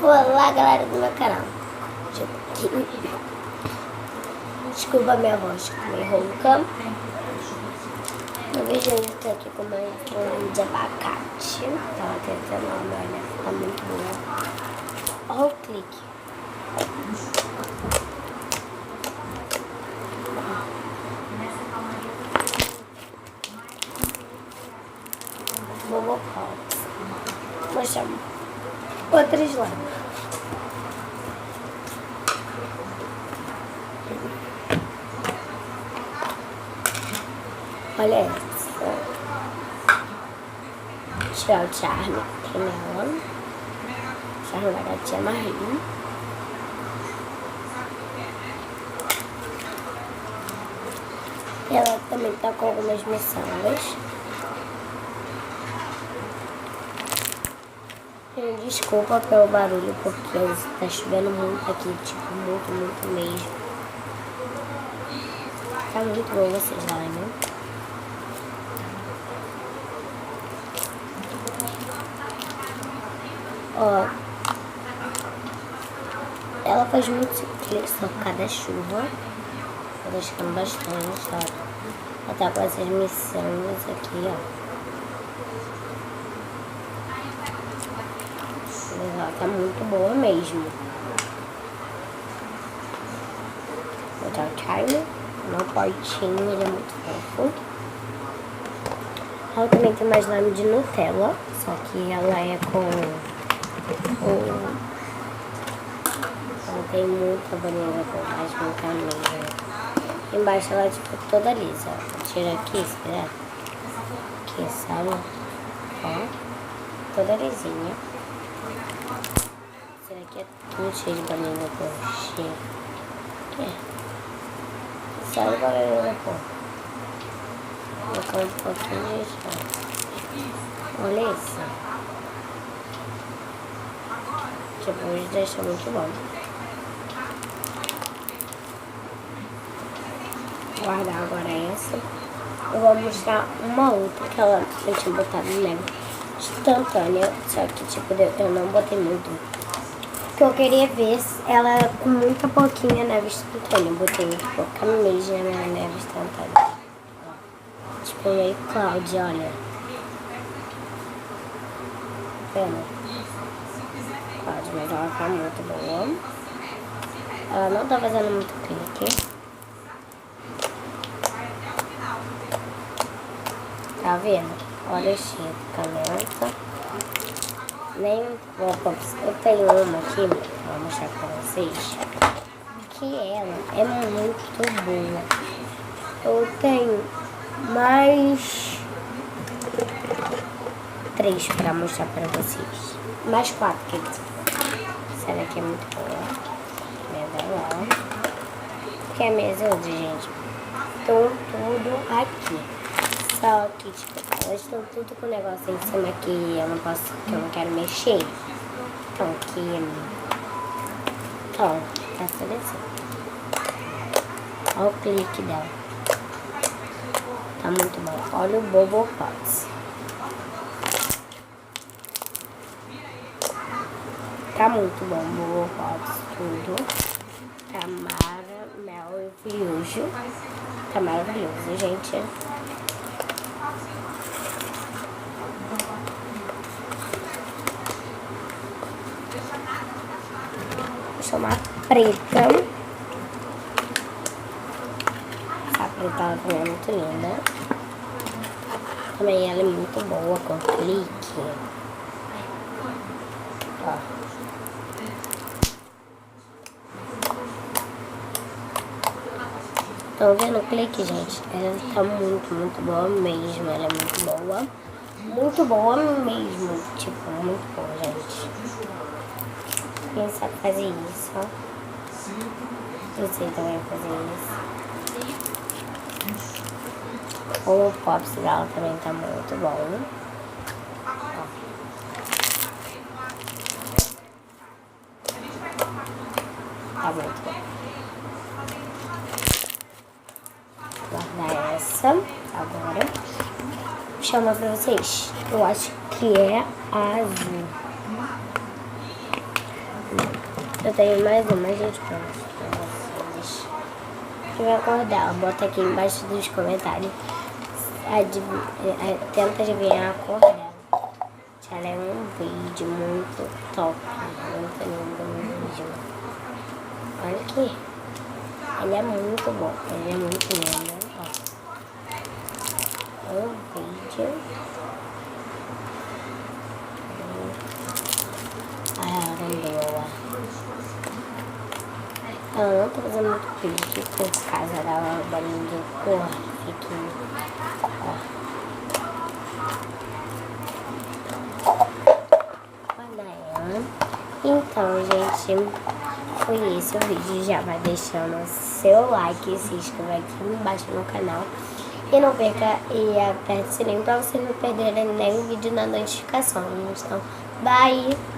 Olá, galera do meu canal. Desculpa a minha voz meio rouca. No vídeo eu estou aqui com uma folha de abacate. Tava tentando olha, tá muito boa. Olha o clique. Bobo Pops. Vou chamar outros lá. Olha essa. Tirar o charme que tem nela. Charme da gatinha Marie. Ela também tá com algumas miçangas. Desculpa pelo barulho, porque tá chovendo muito aqui, tipo, muito mesmo. Tá muito bom vocês lá, né? Ó, ela faz muito sucesso por causa da chuva. Tá deixando bastante, ó. Ela tá com essas miçangas aqui, ó. Ela tá muito boa mesmo. Vou botar o Charlie no potinho, ele é muito fofo. Ela também tem mais slime de Nutella, só que ela é com ela tem muita vanilla por baixo, muita ameixa. Embaixo ela é tipo toda lisa. Tira aqui, será? Aqui, sabe? Ó, toda lisinha. Esse aqui é tudo cheio de banana por cheio. Sabe o banana por? Vou colocar um pouquinho de chá. Olha isso. Tipo, hoje deixa muito bom. Vou guardar agora essa. Eu vou mostrar uma outra que ela eu tinha botado neve instantânea. Só que tipo, eu não botei muito. Porque eu queria ver se ela com muita pouquinha neve instantânea. Eu botei muito pouca mesmo na minha neve instantânea. Tipo, meio cloud, olha. Vendo? Cloud, mas ela tá muito boa. Ela não tá fazendo muito clique. Tá vendo? Olha o cheiro de caneta. Nem eu tenho uma aqui, vou mostrar pra vocês. Que ela é muito boa. Eu tenho mais 3 pra mostrar pra vocês. Mais 4, quer dizer. Essa daqui é muito boa. Dela. Que é minhas outras, gente. Estão tudo aqui. Só que, tipo, elas estão tudo com o negócio em cima que eu não posso, que eu não quero mexer. Então, aqui. Então, tá tudo assim. Olha o clique dela. Tá muito bom. Olha o Bobo Pops. Tá muito bom o Bobo Pops, tudo. Tamara, Mel e Fiujo. Tá maravilhoso, gente. Vou chamar preta. Essa preta ela também é muito linda. Também ela é muito boa com clique. Ó. Estão vendo o clique, gente? Ela tá muito boa mesmo. Ela é muito boa. Muito boa mesmo. Tipo, muito boa, gente. Quem sabe fazer isso, ó. Eu sei também fazer isso. O Pops dela também tá muito bom. Ó. Tá muito bom. Vou guardar essa agora. Vou chamar pra vocês. Eu acho que é azul. Eu tenho mais uma, gente, pra vocês. Quem vai acordar, bota aqui embaixo dos comentários. Tenta adivinhar a cor dela. Ela é um vídeo muito top. Muito lindo um vídeo. Olha aqui. Ele é muito bom. Ele é muito lindo. Ó. Um vídeo. Boa. Ela não tá fazendo muito vídeo por causa da bolinha de cor. Fique. Então, gente, foi esse o vídeo. Já vai deixando seu like e se inscreva aqui embaixo no canal. E não perca e aperte o sininho pra vocês não perderem nenhum vídeo na notificação. Então, bye!